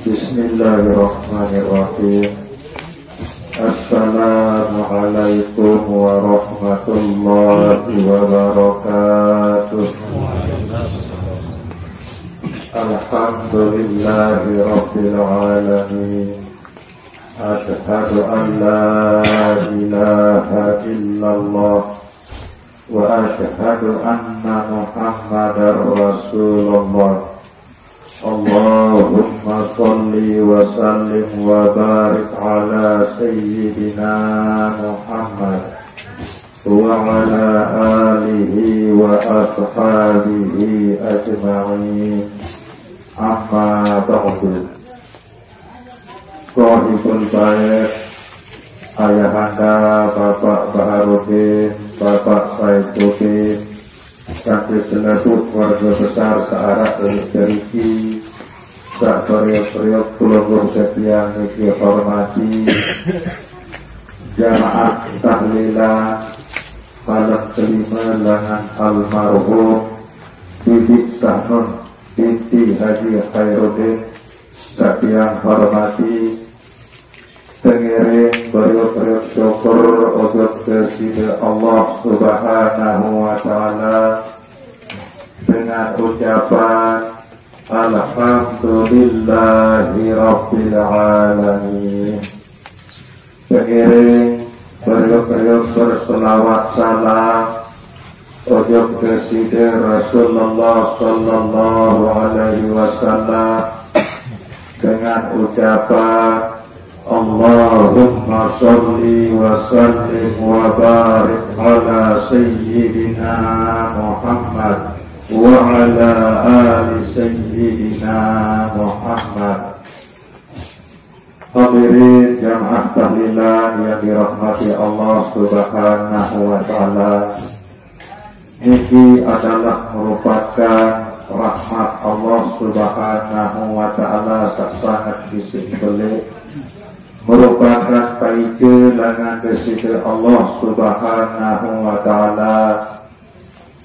Bismillahirrahmanirrahim. Assalamualaikum warahmatullahi wabarakatuh. Alhamdulillahi rabbil alamin. Asyhadu an la ilaha illallah wa asyhadu anna Muhammadar Rasulullah. Allahumma sholli wa sallim wa barik ala sayyidina Muhammad wa ala alihi wa ashabihi ajma'in. Amma ba'du. Qahibul baik, ayahanda Bapak Baharudin, Bapak Saifuddin, kaki seluruh warga besar searah dari sak periok-periok pulau yang dihormati, jamaah tahlilan malam kelima dengan almarhum Bibi Sahnun binti Haji Khairuddin, sak yang hormati pengiring periok-periok syukur untuk kepada Allah Subhanahu wa Ta'ala dengan ucapan Alhamdulillahi Rabbil Alamin. Pengiring periok-periok berselawat salam untuk kepada Rasulullah Sallallahu Alaihi Wasallam dengan ucapan Allahumma sholli wa sallim wa barik ala sayyidina Muhammad wa ala ali sayyidina Muhammad. Hadirin jamaah tahlilan yang dirahmati Allah Subhanahu wa Ta'ala, ini adalah merupakan rahmat Allah Subhanahu wa Ta'ala sangat disembelih, merupakan kailangan kesida Allah Subhanahu wa Ta'ala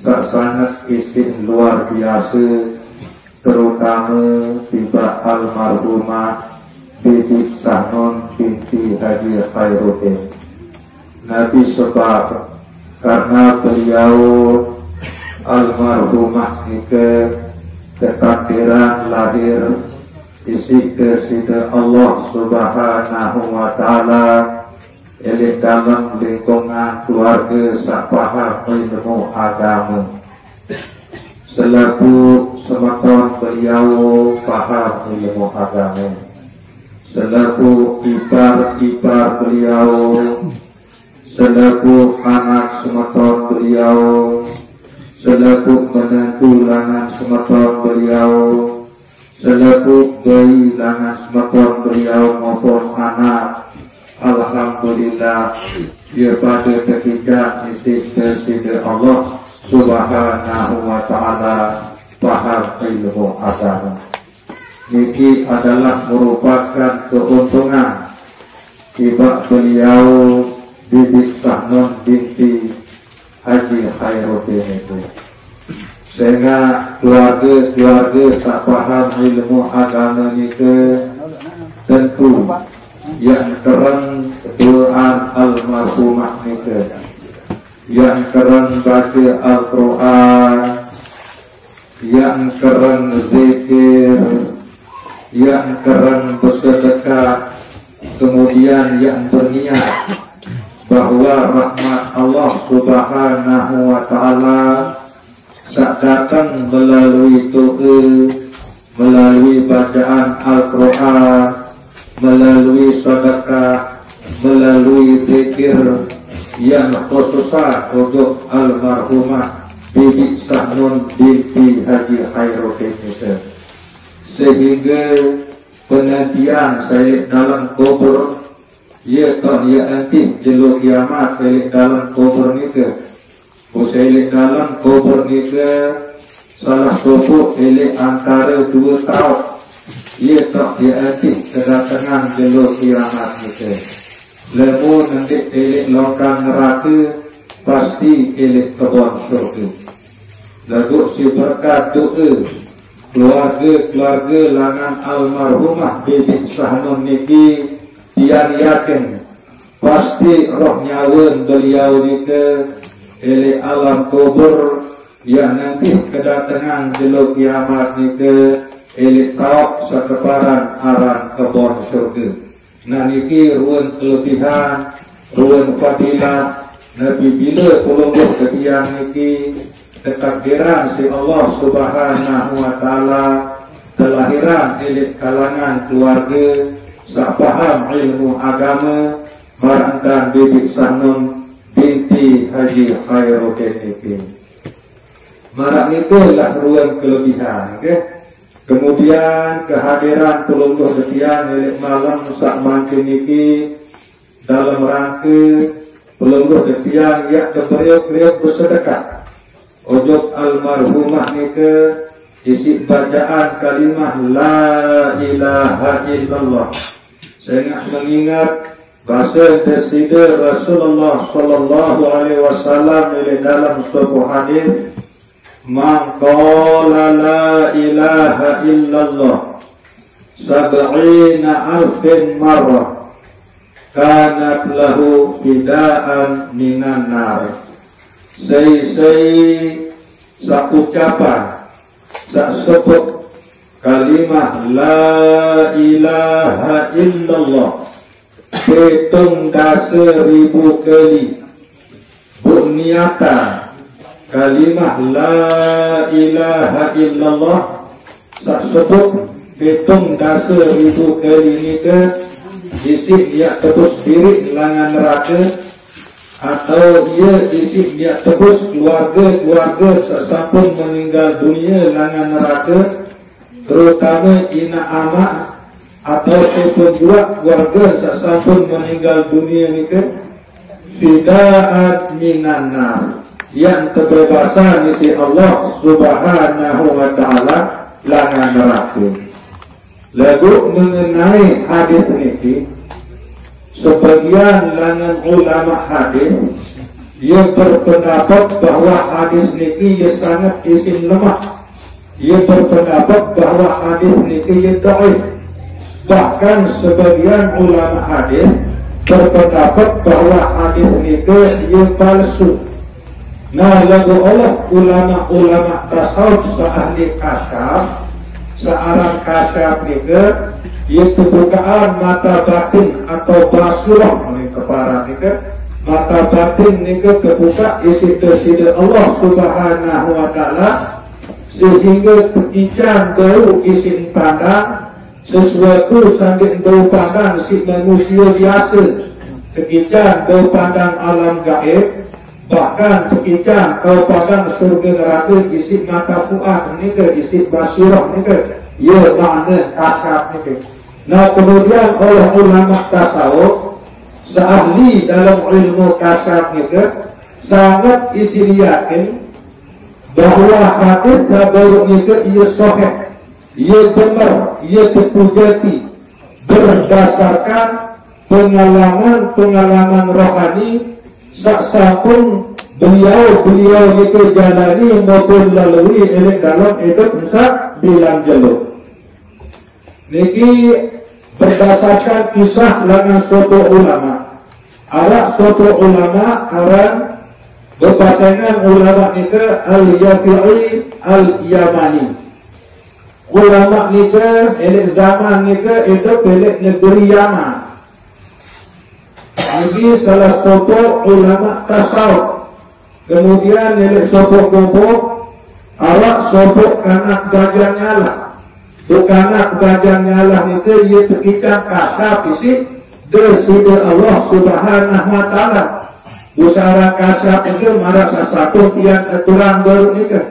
sangat istimewa luar biasa, terutama tiba almarhumah Bibi Sahnun binti Haji Khairuddin. Nabi sebab karena beliau almarhumah ini ketakdiran lahir isi kesida Allah Subhanahu wa Ta'ala oleh dalam lingkungan keluarga sapaham ilmu agama. Selaku semeton beliau paham ilmu agama, selaku ipar-ipar beliau, selaku anak semeton beliau, selaku menantu lanang semeton beliau, selaku bayi lanang semeton beliau maupun anak, alhamdulillah dia pada ketika isi kesida Allah Subhanahu wa Ta'ala paham ilmu agama. Ini adalah merupakan keuntungan tiba beliau Bibi Sahnun binti Haji Khairuddin itu, sehingga keluarga tak paham ilmu agama itu tentu yang keren doa almarhumah itu, yang keren baca Al-Quran, yang keren zikir, yang keren bersedekah, kemudian yang berniat bahwa rahmat Allah Subhanahu wa Ta'ala tak datang melalui doa, melalui bacaan Al-Quran, melalui sedekah, melalui zikir yang khususnya untuk almarhumah Bibi Sahnun binti Haji Khairuddin itu, sehingga penantian saya dalam kubur ia nanti jelo kiamat saya dalam kubur itu, saya dalam kubur itu salah satu antara 2 tahun ia nanti kedatangan jelo kiamat itu. Lemu nanti elik longkang neraka pasti elik kebun surga. Lalu si berkat doa keluarga langan almarhumah Bibi Sahnun niki tiang yakin pasti roh nyawen beliau nika ele alam kubur yang nanti kedatangan jelo kiamat nika ele taok sakeparan aran kebon surga. Nah niki ruang kelebihan, ruang fadilah Nabi bila pelungguh ketiang niki ketakdiran si Allah Subhanahu wa taala telahiran elit kalangan keluarga sak paham ilmu agama marantan Bibi Sahnun binti Haji Khairuddin niki. Marak itulah ruang kelebihan, okay? Kemudian kehadiran pelungguh ketiang elit malam sak mangke niki dalam rangka pelungguh ketiang yang beliau bersedekah ujub almarhumah nika isi bacaan kalimah la ilaha illallah. Saya mengingat bahasa tersider Rasulullah sallallahu alaihi wasallam dalam sebuah hadis, man qala la ilaha illallah sab'ina alfin marrah kanat lahu fidaan minan nar. Sei sak ucapan sak sebut kalimah la ilaha illallah 7,000 kali berniatan kalimah la ilaha illallah sak sebut 7,000 kali ni ke isi dia tebus diri langan neraka atau ia isi dia tebus keluarga sesampun meninggal dunia langan neraka, terutama ina amak atau sepun juga keluarga sesampun meninggal dunia ni ke fida'at minan nar yang terbebasan isi Allah Subhanahu wa ta'ala langan neraka. Lagu mengenai hadis ini, sebagian langan ulama hadis ia berpendapat bahawa hadis niki ia sangat isim lemah. Ia berpendapat bahawa hadis niki ia dhaif. Bahkan sebagian ulama hadis berpendapat bahawa hadis niki ia palsu. Nah, lagu oleh ulama tasawuf seahli kasyaf, searang kasyaf niki iaitu bukaan mata batin atau basirah oleh keparang nika. Mata batin nika kebuka isi tersida Allah Subhanahu wa ta'ala sehingga pekican bau isi pandang sesuatu sambil bau pandang si manusia biasa, pekican bau pandang alam gaib, bahkan pekican bau pandang surga neraka isi mata fuad nika, isi basirah nika. Ya makna kasyaf nika. Nah, kemudian oleh ulama tasawuf seahli dalam ilmu kasyaf nika sangat isi yakin bahawa hadis tabaruk nika ia sahih, ia benar, ia terpujati berdasarkan pengalaman rohani saksapun beliau nika jalani maupun lalui dalam hidup bilang jalur. Niki berdasarkan kisah langan suatu ulama. Arak suatu ulama aran berpasangan ulama nika Al-Yafi'i Al-Yamani. Ulama nika elek zaman nika itu elek negeri Yaman. Ini salah satu ulama tasawuf. Kemudian elek suatu kumpul arak suatu anak gajah nyala. Bukanlah bajangnya Allah itu ia terkicam kasyaf isi desida Allah Subhanahu wa ta'ala. Busara kasyaf itu marah satu tiang aturan baru nikah.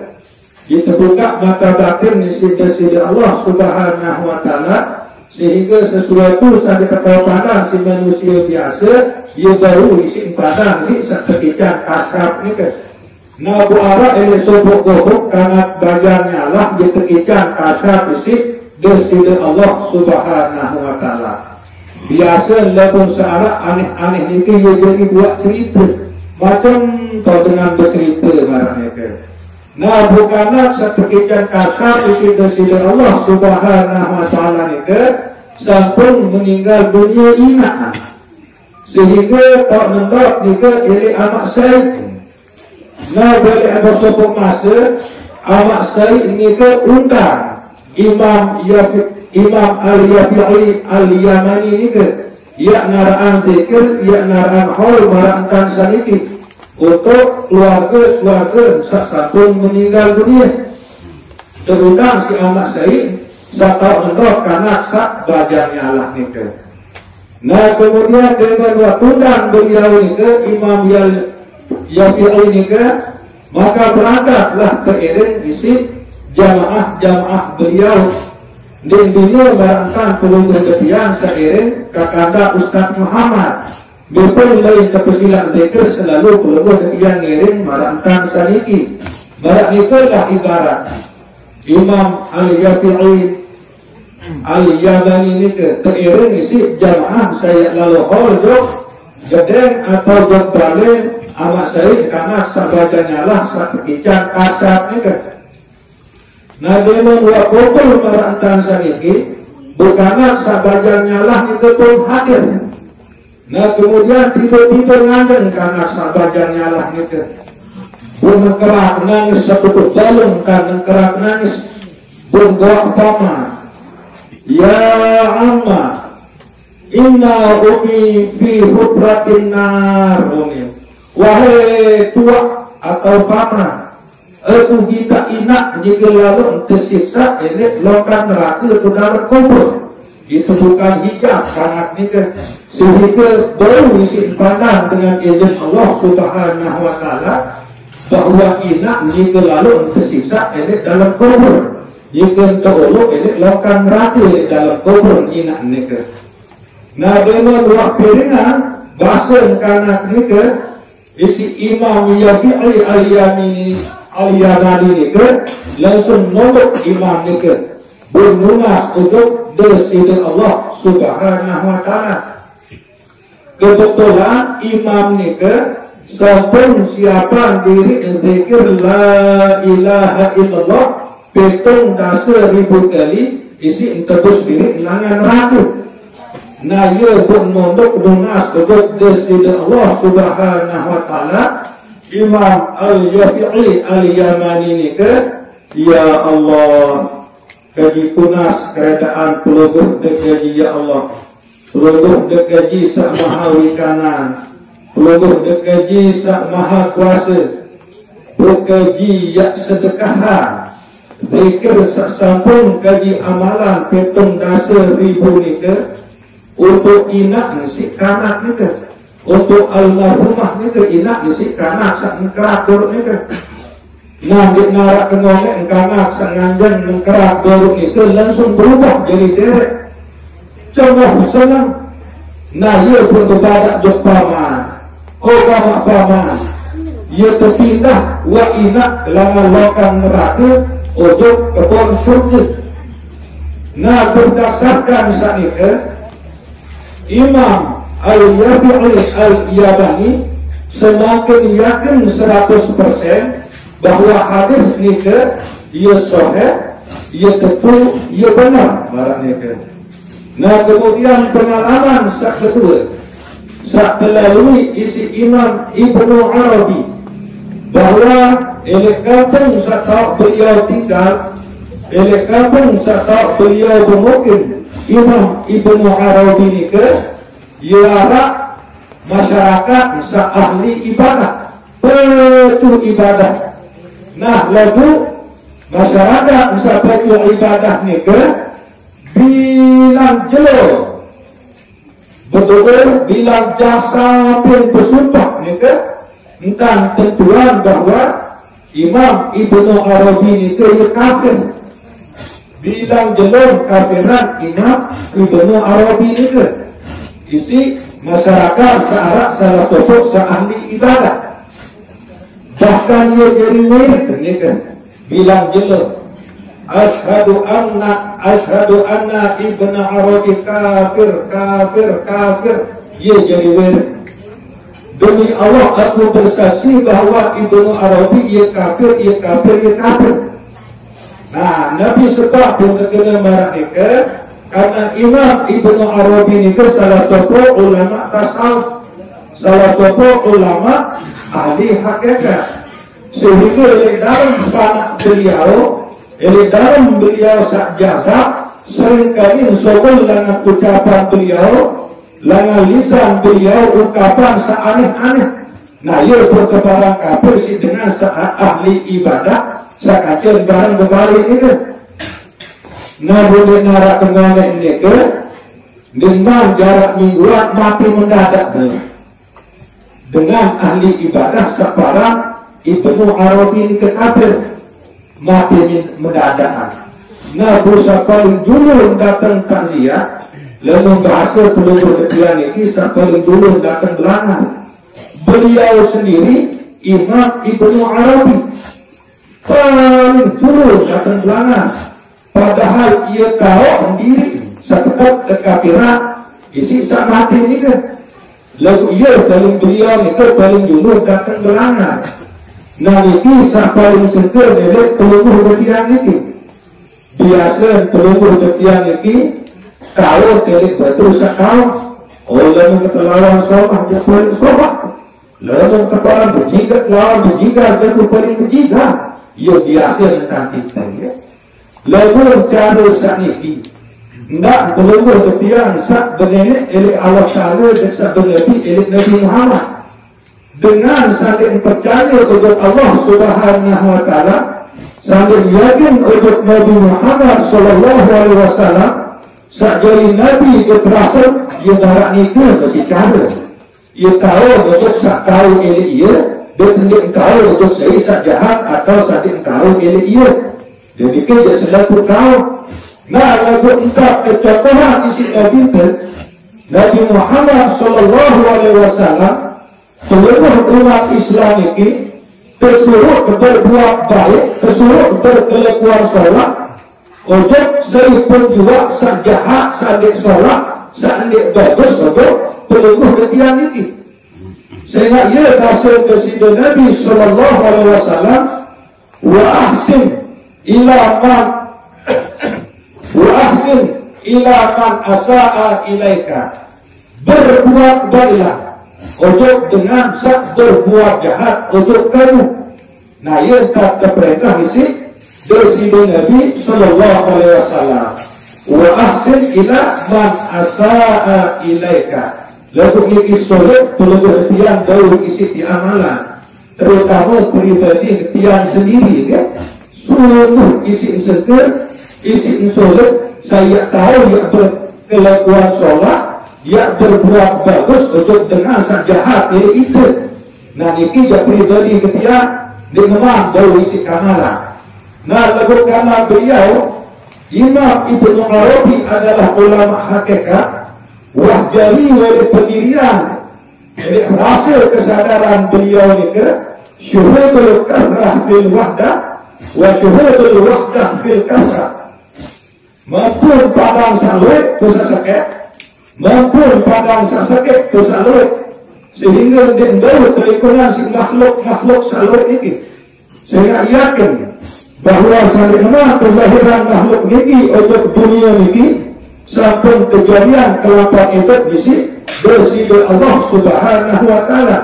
Itu buka mata batin isi desida Allah Subhanahu wa ta'ala sehingga sesuatu sampai ketahuan si manusia biasa ia baru isi padang isi terkicam kasyaf nikah. Nah, buara ini sobok gobok kanat bajangnya Allah dia terkicam kasyaf isi desida Allah Subhanahu wa ta'ala. Biasa labun searah aneh-aneh ni dia jadi buat cerita macam kau dengan bercerita marah mereka. Nah bukanlah sepekian kata isi Allah subhanahu wa ta'ala ni ke sampun meninggal dunia ina sehingga tak nendok ni ke ili amak Syed. Nah boleh ada sebuah masa amak Syed ni ke undang Imam Al-Yafi'i Al-Yamani ni ke ia naraan zikir, ia naraan haul marahkan saniti untuk keluarga sampun meninggal dunia. Terundang si amak Syed sakau nendok karena sak bajarnya Allah ni ke. Nah kemudian dengan waktu undang beliau ni ke Imam Yafi'i ni ke, maka berangkatlah ke iring isi jamaah beliau dan beliau barangkan perlu berkepian seiring kakanda Ustaz Muhammad. Bipun lain kepesilan zikir selalu perlu berkepian ngiring barangkan saniki. Barak nikalah ibarat Imam Al-Yafi'i Al-Yamani ni ke teriring isi jamaah saya lalu jok gedeng atau jok balik amak Syed karena sabajanya lah sakikicang kacat ni ke. Nah dengan dua kumpul merantan saniki bukanlah sabajanya lah itu pun hadir. Nah kemudian tiba-tiba ngandeng karena sabajanya lah itu pun kerak nangis seputus dalem kan kerak nangis pun goak pama. Ya amma inna umi fi hubratin nar. Wahai tua atau pama, aku kita inak jika lalu tersiksa ini lokan neraka ke dalam kubur. Itu bukan hijab sangat ni ke sehingga baru isi pandang dengan izin Allah subhanahu wa ta'ala bahawa inak jika lalu tersiksa ini dalam kubur. Jika teruluk ini lokan neraka dalam kubur inak ni ke. Nah dengan dua piringan bahasa kanak ni ke isi Imam Yafi'i Al-Yamani ni ke langsung nolak imam ni ke bermunas untuk desiden Allah subhanahu wa ta'ala. Kebetulan imam ni ke sampun siapa diri zikir la ilaha illallah petong dasar ribu kali isi tebus diri langan ratu. Nah ia pun mondok lunas untuk desiden Allah subhanahu wa ta'ala. Imam Al-Yafi'i Al-Yamani ni ke ya Allah kaji tunas kerajaan peluguh dekaji ya Allah peluguh dekaji sak maha wikanan peluguh dekaji sak maha kuasa berkaji ya sedekahan zikir sak sampun kaji amalan petong dasar ribu ni ke untuk inak si kanak ni ke untuk almarhumah ni ke inak isi kanak sak ngkeratur ni ke. Nah di narak kenolek kanak sak nganjan ngkeratur ni ke langsung berubah jadi derek. Coba senang. Nah ia pun berbadak jok paman. Oh kamak paman. Ia terpindah wa inak langan lokang neraka ojok kebon surga. Nah berdasarkan sak ni ke Imam Al-Yafi'i Al-Yamani semakin yakin 100% bahawa hadis ni ke ia sahih, ia tepu, ia benar barangnya ke. Nah kemudian pengalaman sak kedua sak melalui isi Imam Ibnu Arabi bahawa elek kampung sak tahu beliau tinggal, elek kampung sak tahu beliau bermukim. Imam Ibnu Arabi ni ke ialah masyarakat ahli ibadah, betul ibadah. Nah lalu masyarakat betul ibadah ni ke bilang jelo betul bilang jasa pun bersumpah ni ke tentang tentuan bahawa Imam Ibnu Arabi ni ke ia kafir. Bilang jelo kafiran Imam Ibnu Arabi ni ke isi masyarakat searah salah sosok seahli ibadah. Bahkan ia jadi wirid ni kan bilang jelas asyhadu anna Ibnu Arabi kafir. Ia jadi wirid. Demi Allah aku bersaksi bahawa Ibnu Arabi ia kafir. Nah, Nabi sebab pun kena marah ni karena Imam Ibnu Arabi ni salah satu ulama tasawuf, salah satu ulama ahli hakikat. Sehingga dalam panak beliau, dalam beliau jasa seringkali sokol dengan ucapan beliau, dengan lisan beliau ungkapan seaneh-aneh. Nah, ia berkebaran kafir si dengan ahli ibadah sakacen barang kembali ini. Nah, boleh narak kembali ini dengan jarak mingguan mati mendadak dengan ahli ibadah separang Ibnu Arabi ini kafir mati mendadak. Nah, berusaha paling dulu datang takziah, lalu bahasa peluru ketian ini paling dulu datang belakang. Beliau sendiri Imam Ibnu Arabi paling dulu datang belakang. Padahal ia tahu sendiri setelah kekafiran isi sak mati ini kan. Lalu ia paling beliau ni paling dulu datang belakang. Nah, ini sak paling seger dari peluru ketian ini. Biasa peluru ketian ini kalau telik betul sakau, lalu ketelawan sobat dia paling sobat. Lalu kepala berjigat lawan berjigat betul paling berjigat. Ia biasa tentang kita ya. Lalu cara sak ini nak peluru ketian sak benenek elok Allah Taala dan sak benenek elok Nabi Muhammad. Dengan saling percaya kepada Allah Subhanahu wa taala, saling yakin kepada Nabi Muhammad sallallahu alaihi wasallam, sakjali Nabi itu terasa ia darah itu mesti cara. Ia tahu betul sak tahu elok ia, dia tidak tahu betul saya sak jahat atau sak tahu elok ia. Jadi dia selalu tahu. Nah, lagu entah kecontohan isi Nabi itu, Nabi Muhammad sallallahu alaihi wasallam seluruh umat Islam ini kesuruh berbuat baik, kesuruh berkelakuan sholat, untuk saya pun juga sak jahat, sak sholat, sak bagus untuk peluluh ketian ini. Sehingga ia kasih kepada Nabi sallallahu alaihi wasallam, wa ahsin ila man asa'a ilaika, berbuat baiklah untuk dengan sak berbuat jahat untuk kamu. Nah, ia kata perintah isi dari Nabi sallallahu alaihi wasallam, wa ahsin ila man asa'a ilaika. Lalu ini solat peluru ketian baru isi di amalan, terutama pribadi ketian sendiri ya. Seluruh isi seker, isi solat saya tahu yang berkelakuan sholat, yang berbuat bagus untuk dengan sak jahat itu. Nah, ini dia pribadi ketian di memang baru isi kamalan. Nah, lalu karena beliau Imam Ibnu Arabi adalah ulama hakikat, wahjari oleh pendirian, jadi hasil kesadaran beliau ini syuhudul kasrah fil wahdah wa syuhudul wahdah fil kasrah. Maupun padang saluit dosa sakit, maupun padang sakit dosa saluit, sehingga dia baru terikunan si makhluk saluit ini. Sehingga yakin bahawa salimah kelahiran makhluk ini untuk dunia ini sampai kejadian kelapa itu bisi bersih Allah Subhanahu wa taala.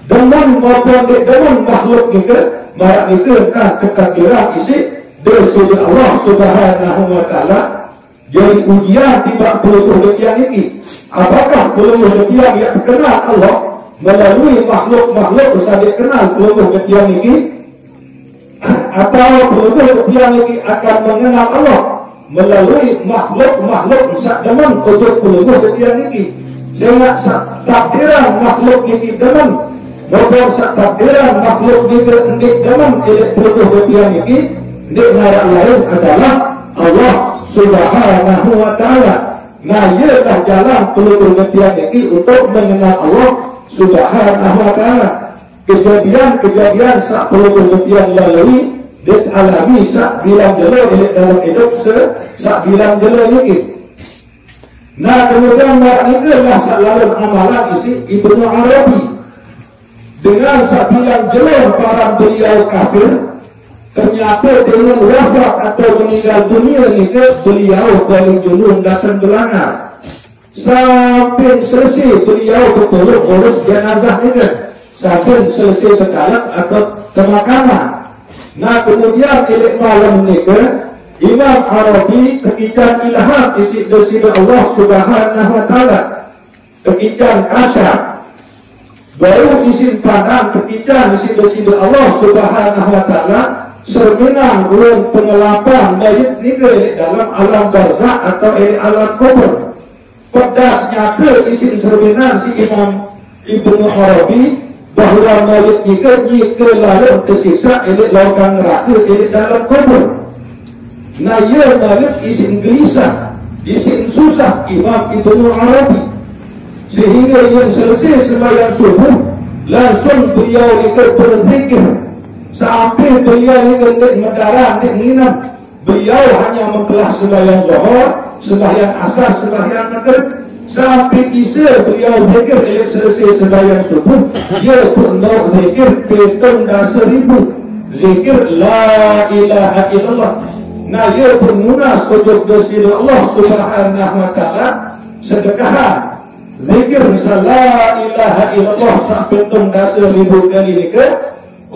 Dengan maupun dengan makhluk itu, marak itu kekadiran isi bersih Allah Subhanahu wa taala. Jadi ujian tiba peluru ketian ini, apakah peluru ketian yang kenal Allah melalui makhluk-makhluk sahaja kenal peluru ketian ini, atau peluru ketian ini akan mengenal Allah melalui makhluk-makhluk dengan untuk peluru ketian ini. Sehingga takdiran makhluk ini dengan maupun takdiran makhluk ini dengan peluru ketian ini, nikmat lain adalah Allah Subhanahu wa taala. Nah, ia dah jalan peluru ketian ini untuk mengenal Allah Subhanahu wa taala. Kejadian sak peluru ketian lalui dia alami sak bilang jelo dalam hidup sak bilang jelo ini. Nah, kemudian mak ini lah sak lalu amalan isi Ibnu Arabi. dengan sabilan jelur para beliau kafir, ternyata dengan wafat atau meninggal dunia ni beliau dari junun dasar belanga sampai selesai beliau betul urus jenazah ni sampai selesai bertalak atau pemakaman. Nah kemudian ilmu malam ni Imam Arabi ketika ilham isi dari Allah Subhanahu Wa Taala, ketika asyar baru isin pandang ketika isi dari Allah Subhanahu Wa Taala serminang ulun pengelapan mayit ni dalam alam barzakh atau alam kubur. Pedasnya ke isin serminang si Imam Ibnu Arabi bahawa mayit ni ke lalu tersiksa ini lautan neraka ini dalam kubur. Nah ia mayit isin gelisah, isin susah Imam Ibnu Arabi, sehingga yang selesai sembahyang subuh langsung beliau ikut berzikir sampai beliau ikut mendarah nginap. Beliau hanya membelah sembahyang zuhur, sembahyang asar, sembahyang maghrib sampai isya beliau zikir selesai sembahyang subuh. Dia pun mau zikir petang dan 1000 zikir la ilaha illallah. Nah ia pun munas ujuk dosa Allah Subhanahu Wa Taala sedekah zikir la ilaha illallah sampai petang dan 1000 kali ni ke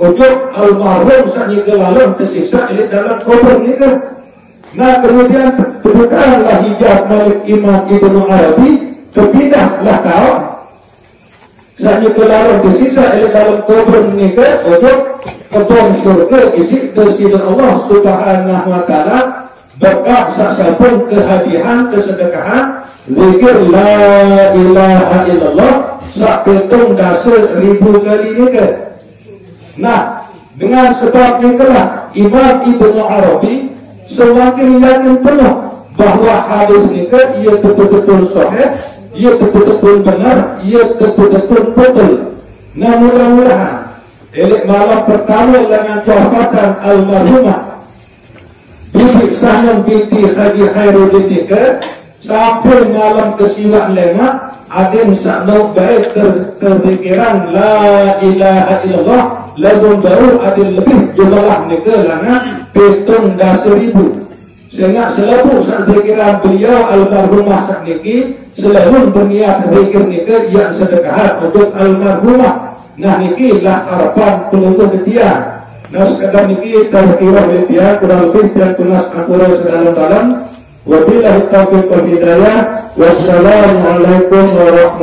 ujuk almarhum saat ke lalu tersiksa dalam kubur ni ke. Nah kemudian terbukalah hijab Malik Imam Ibnu Arabi, kepindahlah kau saat ke lalu tersiksa dalam kubur ni ke ujuk kebun syurga isi dari Allah Subhanahu Wa Taala berkah sasapun kehadiran kesedekahan zikir la ilaha illallah sampai petang dan 1000 kali ni ke. Nah, dengan sebab itulah Imam Ibnu Arabi semakin yakin penuh bahawa hadis ini ia betul-betul sahih, ia betul-betul benar, ia betul-betul betul. Nah, mudah-mudahan malam pertama dengan wafatan almarhumah Bibi Sahnun binti Haji Khairuddin sampai malam ke-9 adim sakno baik terzikiran la ilaha illallah lalu baru ada lebih jumlah negelana petang dan 1000. Sehingga selalu saat zikiran beliau almarhumah saat niki selalu berniat zikir niki yang sedekah untuk almarhumah. Nah niki lah harapan penutup dia. Nah sekadar niki tazkirah dia kurang lebih dan tunas ampura sedalam-dalam. Wabillahi taufiq wal hidayah. Wassalamualaikum warahmatullahi wabarakatuh.